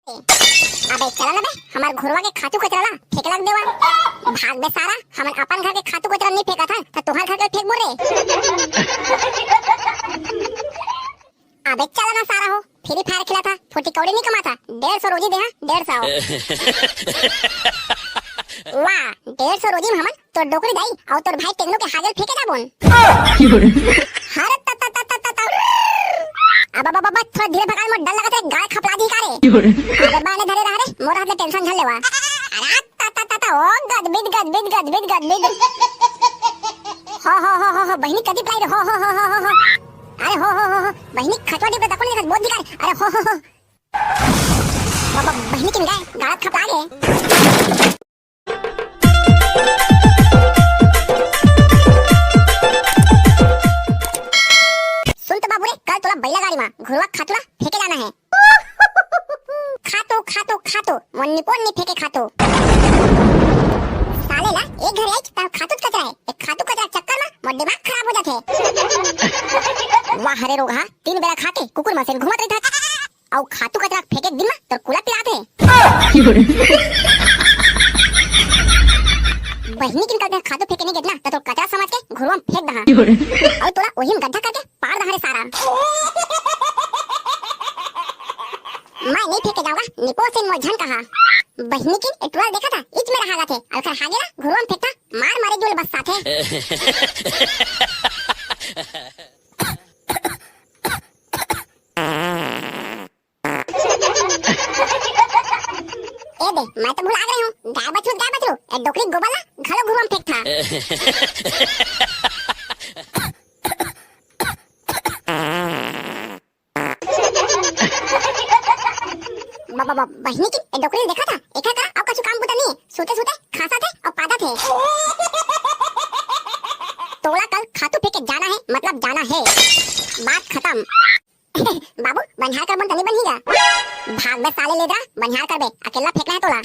अबे चला ना बे हमार घरवा के खातू कचरा फेंक लग देवा भाग बे सारा हमन अपन घर के खातू कचरा नहीं फेंका था तो तुम्हार घर के फेंक बोले। अबे चला ना सारा हो फ्री फायर खेला था 40 कौड़ी नहीं कमा था 150 रोजी दे 150 वाह 150 रोजी में हमन तो डोकरी दाई और तोर भाई टेक्नो के हाजर फेंके जा बोन हर तत तत तत अब थोड़ा धीरे भगाल मत डर लगत है गाय खपला दी कारे अबे बाने धरे रहा रे मोर हाथ में टेंशन झल लेवा अरे तत तत ओ गद बिद हो बहिनी कदी प्लाई रे हो अरे हो बहिनी खटवाडी पे तकोनी बहुत दिखारे अरे हो बाबा बहिनी किन गए गाय खपला गे कल तोला बैला गाड़ी में घुरवा खातुला फेंके जाना है खातो वन्नी पोन्नी फेंके खातो साले ला एक घर आई ता खातुत कचरा है एक खातु कचरा चक्कर में मोर दिमाग खराब हो जाथे वाह हरे रोगा 3 बेला खाके कुकुर मसेन घुमत रही था औ खातु कचरा फेंके दिन में तो कुला पिलाथे बहिनी किन कल खातु फेंके नहीं गेतना तो कचरा समझ के घुरवा फेंक दहा और तोला ओहिम गड्ढा करके पार दहा रे सारा मैं नहीं फेंके जाऊंगा निपो से मोझन कहा बहिनी की एटुआ देखा था इच में रहा थे अलकर हागे ना घुरवा फेंकता मार मारे जोल बस साथे ए दे मैं तो भुला गई हूं गाय बछरू ए डोकरी गोबला घलो घुरवा फेंक था बाबा बहिनी की डोकरी देखा था एका का और कछु काम बुता नहीं सोते खासा थे और पादा थे तोला कल खातू फेंके जाना है मतलब जाना है बात खत्म बाबू बनिहार कर बन तनी बनिगा भाग बे साले ले जा बनिहार कर बे अकेला फेंकना है तोला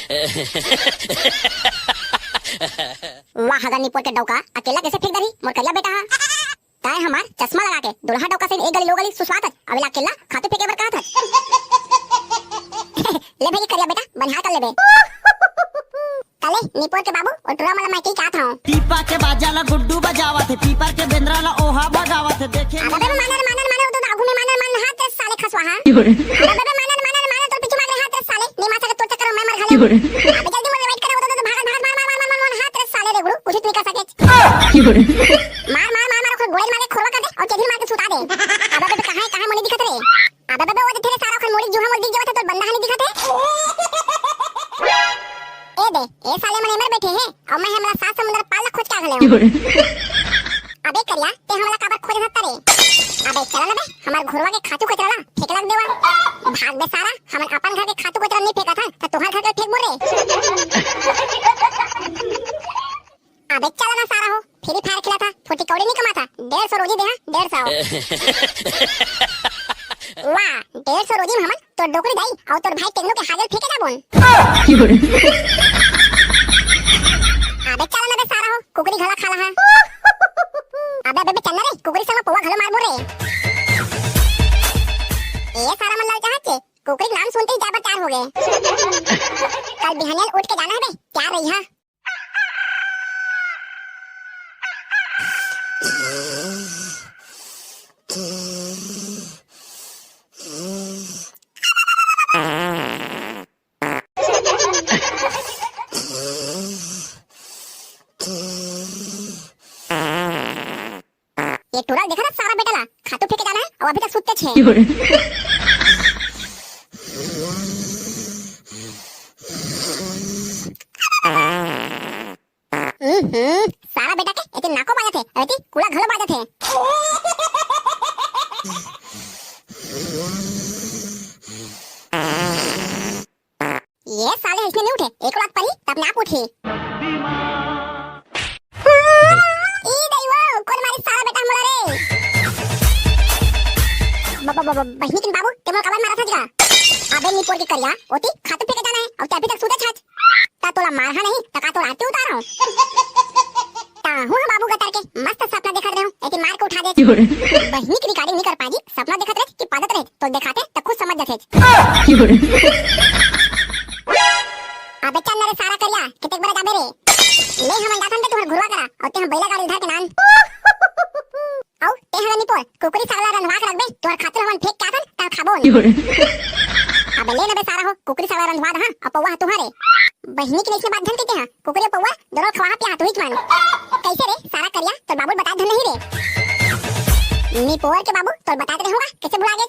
वाह हगा निपोर के डौका अकेला कैसे फेंक दरी मोर करिया बेटा ताए हमार चश्मा लगा के दुल्हा डौका से एक गली लो गली सुसवात अबेला अकेला खातू फेंके बर कहा था ले भाई करिया बेटा बनिहार कर ले बे कले निपोर के बाबू और टुरा मला मैं की चाहता हूं पीपा के बाजाला गुड्डू बजावा थे पीपर के बेंद्राला ओहा बजावा थे देखे अबे मानर तो आगू में मानर हाथ साले खसवा हां अबे मानर तो पीछे मार हाथ साले नहीं माथा के तो चक्कर में मर घाले अबे जल्दी मोर वेट करे तो भाग हाथ साले रे गुरु कुछ नहीं कर सके मार को गोली मार के खोलवा कर दे और चेहरे मार के सुता दे अबे कहां मोनी दिखत रे अबे वो तेरे सारा खन मोड़ी जुहा मोड़ दिख जावत तो बंदा नहीं दिखत है ए दे ए साले मन एमर बैठे हैं और मैं हमरा सात समुंदर पाल खोज के आगले हूं अबे करिया ते हमला काबर खोज हत्ता रे अबे चला ना बे हमार घरवा के खातू कचरा फेंक लग देवा भाग बे सारा हमन अपन घर के खातू कचरा नहीं फेंका था तो तुम्हार घर के फेंक बोले अबे चला ना सारा हो फ्री फायर खेला था 40 कौड़ी नहीं कमा था 150 रोजी दे 150 वाह 150 रोजी में हमन तो डोकरी दाई और तोर भाई टेक्नो के हाजर फेंके जा बोन अबे चला ना बे सारा हो कुकरी घला खाला है अबे चलना रे कुकरी संग पोवा घलो मार बोरे ए सारा मन लल चाहत कुकरी नाम सुनते ही जाबर चार हो गए कल बिहानियल उठ के जाना है बे क्या रही है ये टुरा देखा ना सारा बेटा ला खातू फेंके जाना है और अभी तक सुत्ते छे सारा बेटा के एते नाको बाजा थे एते कुला घलो बाजा थे ये साले इसने नहीं उठे एक रात परी तब नाप उठी बहिनी किन बाबू तेमो कबार मारा था जगा अबे निपोर की करिया ओती खातू फेंके जाना है और ते अभी तक सुते छाछ ता तोला मारहा नहीं तका तो आते उतारो ता हूं बाबू गतर के मस्त सपना देखत रहे हो एती मार के उठा दे बहिनी की रिकॉर्डिंग नहीं कर पाजी सपना देखत रहे कि पादत रहे तो दिखाते त खुद समझ जाते ना बे सारा हो कुकरी सावा रंधवा दा और पौवा तुम्हारे बहनी की इसने बात धन कहते हैं कुकरी और पौवा दोनों खवा पिया तू ही मान कैसे रे सारा करिया तो बाबू बता धन नहीं रे नी पोर के बाबू तो बताते रहे होगा कैसे भुला गए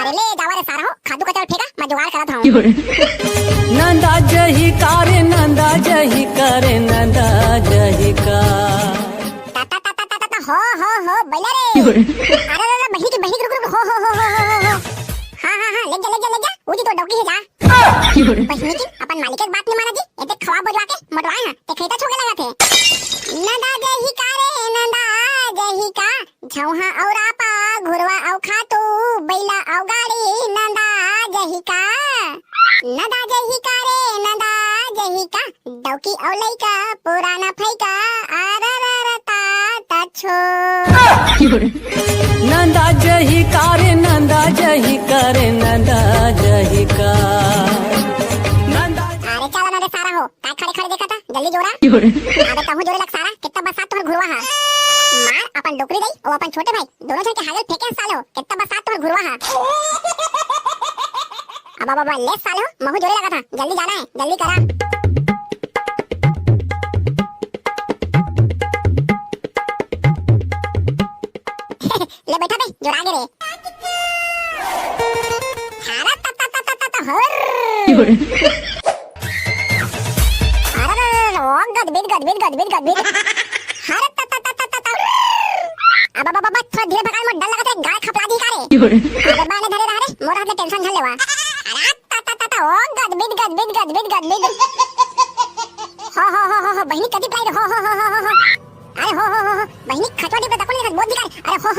अरे ले जावा रे सारा हो खादू कचौड़ फेंका मैं जुगाड़ करा था नंदा जही करे नंदा जही करे नंदा जही का हो बैला रे अरे बहनी की रुक हो हाँ ले जा उजी तो डौकी है जा बहनी की अपन मालिक की बात नहीं माना जी ये खवा बजवा के मटवाए हैं ते खेता छोके लगा थे नंदा जही का रे नंदा जही का झौहा औरा पा घुरवा औ खातू बैला औ गाड़ी नंदा जही का नंदा जही का रे नंदा जही का डौकी औ लइका पुराना फैका आरररता तछो नंदा जही करे नंदा जही करे नंदा जही का नंदा अरे चला ना रे सारा हो काय खड़े खड़े देखा था जल्दी जोड़ा अबे कहूं जोरे लग सारा कितना बरसात तोहर घुरवा है मार अपन डोकरी दई और अपन छोटे भाई दोनों जन के हागल फेंके साले हो कितना बरसात तोहर घुरवा है अब बाबा ले साले हो महू जोरे लगा था जल्दी जाना है जल्दी करा ले बैठा बे जोड़ा गे रे हारा ता हर अरे गद बिद हर अब बाबा थोड़ा धीरे भगाल मत डर लगा थे गाय खपला दी कारे अबे बाने धरे रहा रे मोर हाथ में टेंशन झल लेवा अरे ता ओ गद बिद हो बहनी कदी प्लाई हो अरे हो बहनी खचवाड़ी पे तकोनी बहुत दिखाई अरे हो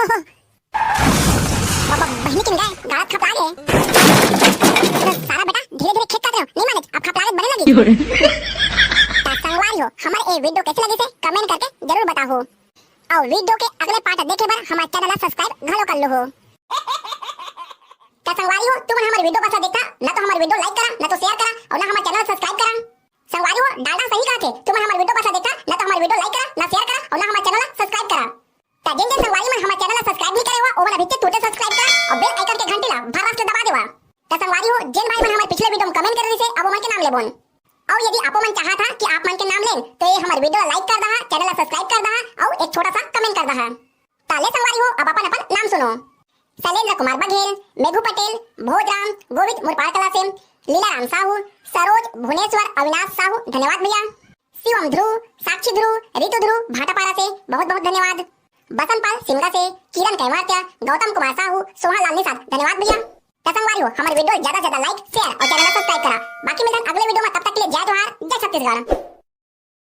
बाबा बहनी किन गए गाय खपला गए सारा बेटा धीरे खेत कर रहे हो नहीं माने अब खपला बने लगी संगवारी हो हमारे ये वीडियो कैसे लगे थे कमेंट करके जरूर बताओ और वीडियो के अगले पार्ट देखे बार हमारे चैनल सब्सक्राइब घलो कर लो हो क्या संगवारी हो तुम हमारे वीडियो पसंद देखा ना तो हमारे वीडियो लाइक करा ना तो शेयर करा और ना हमारे चैनल सब्सक्राइब करा संगवारी हो डालना सही कहा थे तुम हमारे वीडियो पसंद देखा ना तो हमारे वीडियो लाइक करा ना शेयर करा और ना हमारे चैनल सब्सक्राइब करा जिन जिन संगवारी में हमारे चैनल सब्सक्राइब नहीं करे हुआ वो वाला भी टूटे सब्सक्राइब करा और बेल आइकन के घंटी ला भर से दबा देवा क्या संगवारी हो जिन भाई मन हमारे पिछले वीडियो में कमेंट करने से अब मन के नाम ले बोल और यदि आप मन चाहा था कि आप मन के नाम लें तो ये हमारे वीडियो लाइक कर दहा चैनल सब्सक्राइब कर दहा और एक छोटा सा कमेंट कर दहा ताले संगवारी हो अब अपन नाम सुनो शैलेंद्र कुमार बघेल मेघू पटेल भोजराम गोविंद मुरपाल कला से लीलाराम साहू सरोज भुवनेश्वर अविनाश साहू धन्यवाद भैया शिवम ध्रुव साक्षी ध्रुव ऋतु ध्रुव भाटापारा से बहुत बहुत धन्यवाद बसंतपाल सिंगा से किरण कैवारत्या गौतम कुमार साहू सोहा लाल निषाद धन्यवाद भैया संगवारी हो हमारे वीडियो ज्यादा लाइक शेयर और चैनल सब्सक्राइब करा बाकी मिलते हैं अगले वीडियो में तब तक के लिए जय जोहार जय छत्तीसगढ़।